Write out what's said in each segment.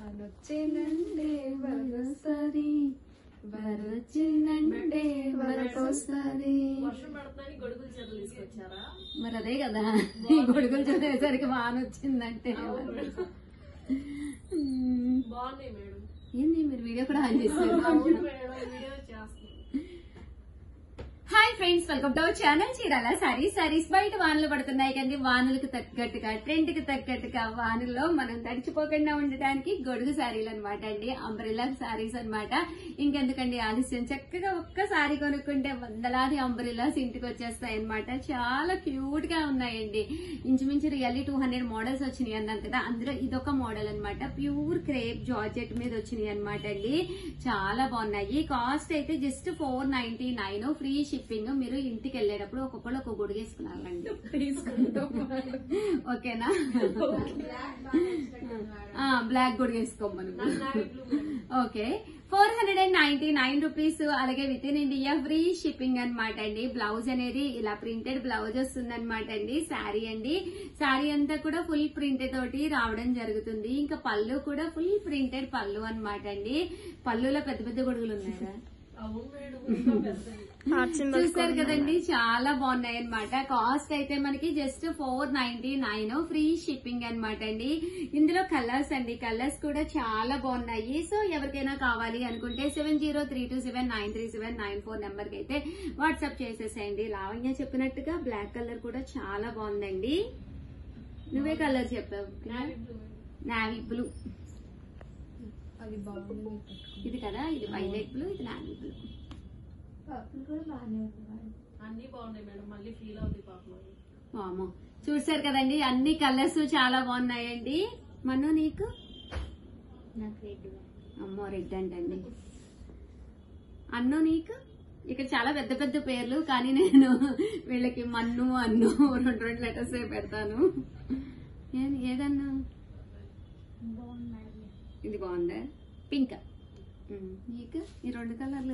వానొచ్చిందంటే వరదొస్తుంది, వరదొచ్చిందంటే వరదొస్తుంది. మరి అదే కదా, గొడుగులు చదివేసరికి వాన వచ్చిందంటే. ఏంది మీరు వీడియో కూడా ఆన్ చేస్తారు? Hi friends, welcome to our channel Chirala saris. Saris బయట వానలు పడుతున్నాయి కానీ వానలకు తగ్గట్టుగా, ట్రెండ్ కి తగ్గట్టుగా వానల్లో మనం తడిచిపోకుండా ఉండటానికి గొడుగు సారీలు అనమాట అండి, అంబ్రెల్లా సారీస్ అనమాట. ఇంకెందుకండి ఆలస్యం, చక్కగా ఒక్క సారీ కొనుక్కుంటే వందలాది అంబ్రెల్లాస్ ఇంటికి వచ్చేస్తాయి అనమాట. చాలా క్యూట్ గా ఉన్నాయండి. ఇంచుమించు రియల్లీ 200 మోడల్స్ వచ్చినాయి అన్నాను కదా, అందులో ఇదొక మోడల్ అనమాట. ప్యూర్ క్రేప్ జార్జెట్ మీద వచ్చినాయి అనమాట అండి. చాలా బాగున్నాయి. కాస్ట్ అయితే జస్ట్ 499, ఫ్రీ షిప్పింగ్. మీరు ఇంటికి వెళ్ళేటప్పుడు ఒక్కొక్కరు ఒక గొడుగు వేసుకున్నారండి, ఓకేనా? బ్లాక్ గొడుగు వేసుకోమను. Okay, 499 rupees. అలాగే with in India free shipping అనమాట అండి. బ్లౌజ్ అనేది ఇలా ప్రింటెడ్ బ్లౌజ్ వస్తుంది అనమాట అండి. శారీ అండి, శారీ అంతా కూడా ఫుల్ ప్రింట్ తోటి రావడం జరుగుతుంది. ఇంకా పళ్ళు కూడా ఫుల్ ప్రింటెడ్ పళ్ళు అనమాట అండి. పళ్ళులో పెద్ద పెద్ద గొడుగులు ఉన్నాయి కదా, చూస్తారు కదండి, చాలా బాగున్నాయి అనమాట. కాస్ట్ అయితే మనకి జస్ట్ 499, ఫ్రీ షిప్పింగ్ అనమాట అండి. ఇందులో కలర్స్ అండి, కలర్స్ కూడా చాలా బాగున్నాయి. సో ఎవరికైనా కావాలి అనుకుంటే 703279937994 నెంబర్ కి అయితే వాట్సాప్ చేసేసేయండి. లావణ్య చెప్పినట్టుగా బ్లాక్ కలర్ కూడా చాలా బాగుందండి. నువ్వే కలర్ చెప్పావు, నావీ బ్లూ. అది బాగుంది, ఇది కదా, ఇది వైలెట్ బ్లూ, ఇది నావీ బ్లూ. అన్ని బాగున్నాయి మేడం, మళ్ళీ ఫీల్ అవుతుంది పాపం. వామో, చూసారు కదండి, అన్ని కలర్స్ చాలా బాగున్నాయండి. మను నీకు? నాకు రెడ్. అమ్మో, రెడ్ అంటండి. అన్ను నీకు? ఇక్కడ చాలా పెద్ద పెద్ద పేర్లు, కానీ నేను వీళ్ళకి మన్ను అన్ను రెండు లెటర్స్ పెడతాను. ఏదన్నా ఇది బాగుందా? పింక్. నీకు ఈ రెండు కలర్లు?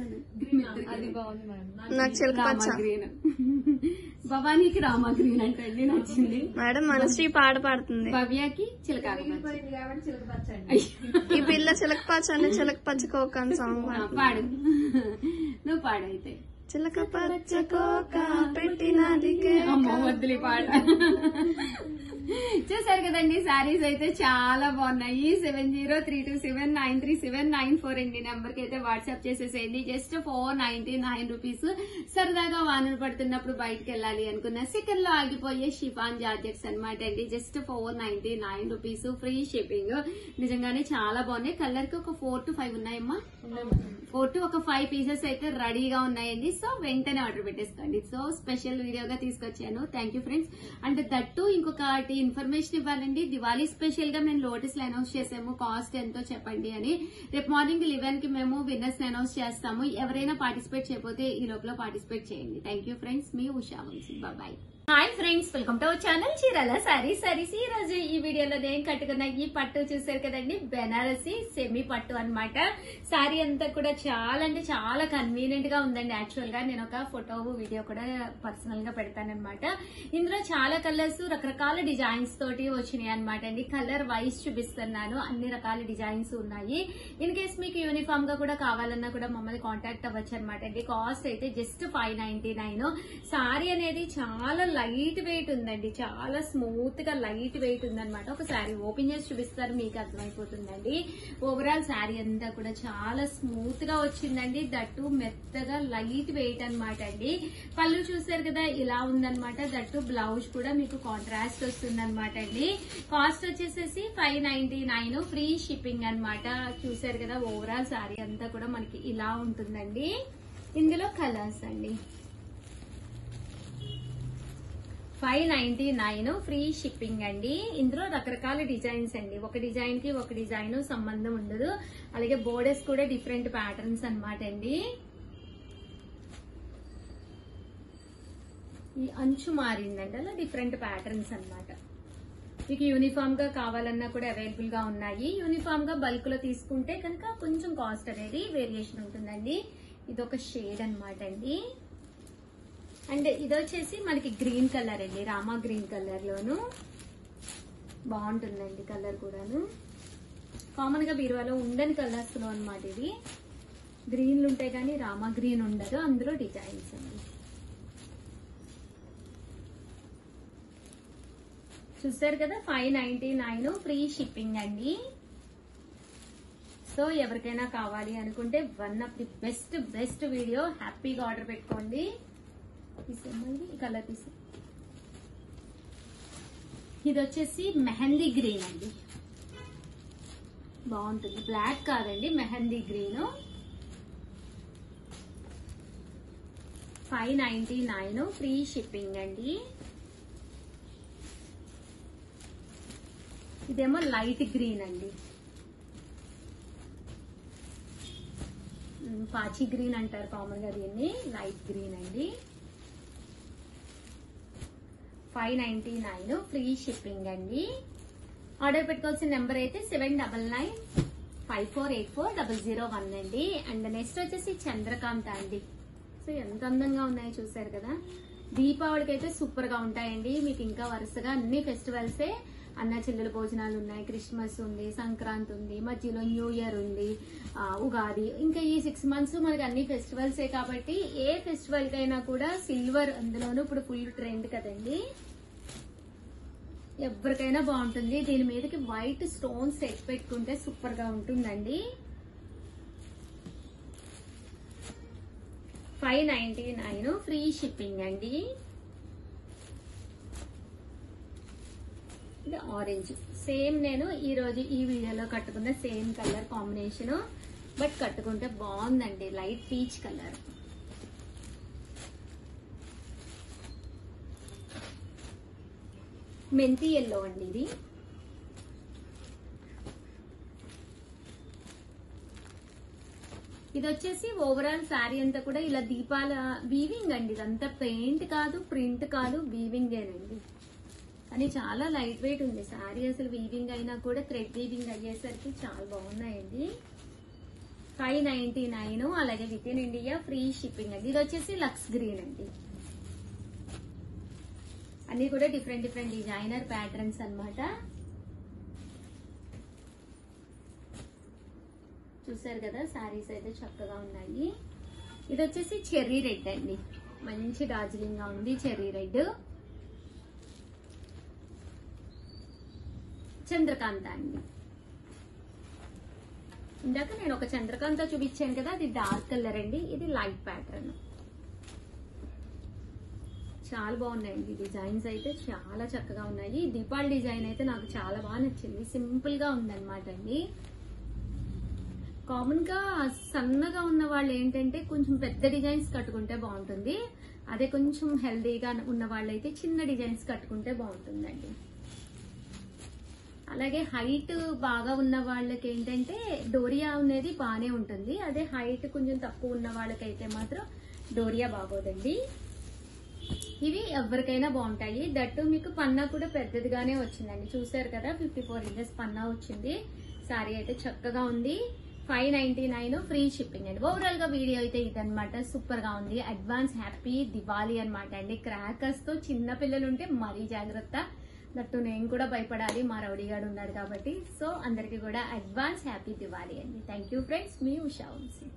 అది బాగుంది మేడం. నాకు గ్రీన్. భవానీకి రామా గ్రీన్ అంటే నచ్చింది మేడం. మనశ్రీ పాట పాడుతుంది. భవ్యకి చిలక ఈ పిల్ల చిలక పచ్చ అని చిలక పచ్చకోక అని సాంగ్ పాడు. నువ్వు పాడైతే. చిలక పచ్చకోక పెట్టినది వద్దులే పాడ. చూసారు కదండి, శారీస్ అయితే చాలా బాగున్నాయి. 703279937994 అండి నెంబర్ కి అయితే వాట్సాప్ చేసేసేయండి. Just 499 rupees. సరదాగా వానలు పడుతున్నప్పుడు బయటకు వెళ్ళాలి అనుకున్న సెకండ్ లో ఆగిపోయే షిఫాన్ జార్జెట్స్ అనమాట అండి. Just 499 rupees, free shipping. నిజంగానే చాలా బాగున్నాయి. కలర్ కి ఒక 4 to 5 ఉన్నాయమ్మా. 4 to 5 పీసెస్ అయితే రెడీగా ఉన్నాయండి. సో వెంటనే ఆర్డర్ పెట్టేసుకోండి. సో స్పెషల్ వీడియోగా తీసుకొచ్చాను. Thank you friends. అంటే దట్టు ఇంకొకటి ఇన్ఫర్మేషన్ ఇవ్వాలండి. దివాళీ స్పెషల్ గా మేము లోటస్ లో అనౌన్స్ చేసాము, కాస్ట్ ఎంతో చెప్పండి అని. రేపు మార్నింగ్ 11 కి మేము విన్నర్స్ ని అనౌన్స్ చేస్తాము. ఎవరైనా పార్టిసిపేట్ చేయకపోతే ఈ లోపల పార్టిసిపేట్ చేయండి. థ్యాంక్ యూ ఫ్రెండ్స్, మీ Usha Vamsi. Bye. Hi friends, welcome to our channel Chirala sarees. ఈ రోజు ఈ వీడియోలో నేను కట్టుకున్న ఈ పట్టు చూసారు కదండి, బెనారసి సెమీ పట్టు అనమాట. సారీ అంతా కూడా చాలా అంటే చాలా కన్వీనియంట్ గా ఉందండి. యాక్చువల్ గా నేను ఒక ఫోటో వీడియో కూడా పర్సనల్ గా పెడతానమాట. ఇందులో చాలా కలర్స్, రకరకాల డిజైన్స్ తోటి వచ్చినాయి అనమాట అండి. కలర్ వైజ్ చూపిస్తున్నాను, అన్ని రకాల డిజైన్స్ ఉన్నాయి. ఇన్ కేస్ మీకు యూనిఫామ్ గా కూడా కావాలన్నా కూడా మమ్మల్ని కాంటాక్ట్ అవ్వచ్చు అనమాట అండి. కాస్ట్ అయితే జస్ట్ 599. సారీ అనేది చాలా లైట్ వెయిట్ ఉందండి, చాలా స్మూత్ గా లైట్ వెయిట్ ఉందన్నమాట. ఒక శారీ ఓపెన్ చేసి చూపిస్తారు, మీకు అర్థమైపోతుందండి. ఓవరాల్ శారీ అంతా కూడా చాలా స్మూత్ గా వచ్చిందండి. దట్టు మెత్తగా లైట్ వెయిట్ అనమాట అండి. పళ్ళు చూసారు కదా, ఇలా ఉందన్నమాట. దట్టు బ్లౌజ్ కూడా మీకు కాంట్రాస్ట్ వస్తుందన్నమాట అండి. కాస్ట్ వచ్చేసేసి 599, ఫ్రీ షిప్పింగ్ అనమాట. చూసారు కదా, ఓవరాల్ శారీ అంతా కూడా మనకి ఇలా ఉంటుందండి. ఇందులో కలర్స్ అండి. 599, ఫ్రీ షిప్పింగ్ అండి. ఇందులో రకరకాల డిజైన్స్ అండి. ఒక డిజైన్ కి ఒక డిజైన్ సంబంధం ఉండదు. అలాగే బోర్డర్స్ కూడా డిఫరెంట్ ప్యాటర్న్స్ అనమాట అండి. ఈ అంచు మారిందండి, అలా డిఫరెంట్ ప్యాటర్న్స్ అనమాట. మీకు యూనిఫామ్ గా కావాలన్నా కూడా అవైలబుల్ గా ఉన్నాయి. యూనిఫామ్ గా బల్క్ లో తీసుకుంటే కనుక కొంచెం కాస్ట్ అనేది వేరియేషన్ ఉంటుందండి. ఇదొక షేడ్ అనమాట అండి. అండ్ ఇది వచ్చేసి మనకి గ్రీన్ కలర్ అండి, రామా గ్రీన్ కలర్ లోను బాగుంటుందండి కలర్ కూడాను. కామన్ గా బీరువాలో ఉండని కలర్స్ లో అనమాట ఇది. గ్రీన్లు ఉంటాయి కానీ రామా గ్రీన్ ఉండదు. అందులో డిజైన్స్ అండి. చూసారు కదా 599 ఫ్రీ షిప్పింగ్ అండి. సో ఎవరికైనా కావాలి అనుకుంటే one of the best video. హ్యాపీగా ఆర్డర్ పెట్టుకోండి. ఈ కలర్ తీసి ఇది వచ్చేసి మెహందీ గ్రీన్ అండి. బాగుంటుంది. బ్లాక్ కాదండి, మెహందీ గ్రీన్. 599 ఫ్రీ షిప్పింగ్ అండి. ఇదేమో లైట్ గ్రీన్ అండి. పాచి గ్రీన్ అంటారు కామన్ గా దీన్ని. లైట్ గ్రీన్ అండి. 599 ఫ్రీ షిప్పింగ్ అండి. ఆర్డర్ పెట్టుకోవాల్సిన నెంబర్ అయితే 7995484001 అండి. అండ్ నెక్స్ట్ వచ్చేసి చంద్రకాంత అండి. సో ఎంత అందంగా ఉన్నాయో చూసారు కదా. దీపావళికి అయితే సూపర్ గా ఉంటాయండి. మీకు ఇంకా వరుసగా అన్ని ఫెస్టివల్సే. అన్న చెల్లెల భోజనాలు ఉన్నాయి, క్రిస్మస్ ఉంది, సంక్రాంతి ఉంది, మధ్యలో న్యూ ఇయర్ ఉంది, ఉగాది. ఇంకా ఈ 6 months మనకి అన్ని ఫెస్టివల్సే కాబట్టి ఏ ఫెస్టివల్ కైనా కూడా సిల్వర్, అందులోనూ ఇప్పుడు ఫుల్ ట్రెండ్ కదండి. ఎవరికైనా బాగుంటుంది. దీని మీదకి వైట్ స్టోన్స్ సెట్ పెట్టుకుంటే సూపర్ గా ఉంటుందండి. 599 ఫ్రీ షిప్పింగ్ అండి. ఇది ఆరెంజ్. సేమ్ నేను ఈ రోజు ఈ వీడియోలో కట్టుకున్న సేమ్ కలర్ కాంబినేషన్, బట్ కట్టుకుంటే బాగుందండి. Light peach colour. మెంతి ఎల్లో అండి ఇది. ఇది వచ్చేసి ఓవరాల్ శారీ అంతా కూడా ఇలా దీపాల వీవింగ్ అండి. ఇదంతా పెయింట్ కాదు, ప్రింట్ కాదు, వీవింగేనండి. కానీ చాలా లైట్ వెయిట్ ఉంది శారీ. అసలు వీవింగ్ అయినా కూడా థ్రెడ్ వీవింగ్ అయ్యేసరికి చాలా బాగున్నాయండి. 599 అలాగే with in India free shipping అండి. ఇది వచ్చేసి లక్స్ గ్రీన్ అండి. అన్ని కూడా డిఫరెంట్ డిజైనర్ ప్యాటర్న్స్ అన్నమాట. చూసారు కదా శారీస్ అయితే చక్కగా ఉన్నాయి. ఇది వచ్చేసి చెర్రీ రెడ్ అండి. మంచి డార్జిలింగ్ గా ఉంది చెర్రీ రెడ్. చంద్రకాంత అండి. ఇందాక నేను ఒక చంద్రకాంత చూపించాను కదా, అది డార్క్ కలర్ అండి. ఇది లైట్ ప్యాటర్న్. చాలా బాగున్నాయండి డిజైన్స్ అయితే. చాలా చక్కగా ఉన్నాయి. దీపావళి డిజైన్ అయితే నాకు చాలా బాగా నచ్చింది. సింపుల్ గా ఉందన్నమాట అండి. కామన్ గా సన్నగా ఉన్న వాళ్ళు ఏంటంటే కొంచెం పెద్ద డిజైన్స్ కట్టుకుంటే బాగుంటుంది. అదే కొంచెం హెల్దీగా ఉన్న వాళ్ళైతే చిన్న డిజైన్స్ కట్టుకుంటే బాగుంటుందండి. అలాగే హైట్ బాగా ఉన్న వాళ్ళకి ఏంటంటే డోరియా అనేది బాగానే ఉంటుంది. అదే హైట్ కొంచెం తక్కువ ఉన్న వాళ్ళకైతే మాత్రం డోరియా బాగోదండి. ఇవి ఎవరికైనా బాగుంటాయి. దట్టు మీకు పన్నా కూడా పెద్దదిగానే వచ్చిందండి. చూసారు కదా 54 inches పన్నా వచ్చింది. శారీ అయితే చక్కగా ఉంది. 599 ఫ్రీ షిప్పింగ్ అండి. ఓవరాల్ గా వీడియో అయితే ఇదనమాట. సూపర్ గా ఉంది. అడ్వాన్స్ హ్యాపీ దివాళీ అనమాట అండి. క్రాకర్స్ తో చిన్న పిల్లలు ఉంటే మరీ జాగ్రత్త. దట్టు నేను కూడా భయపడాలి, మా రౌడీగాడు ఉన్నాడు కాబట్టి. సో అందరికి కూడా అడ్వాన్స్ హ్యాపీ దివాళీ అండి. Thank you friends. మీ ఉషా వంశీ.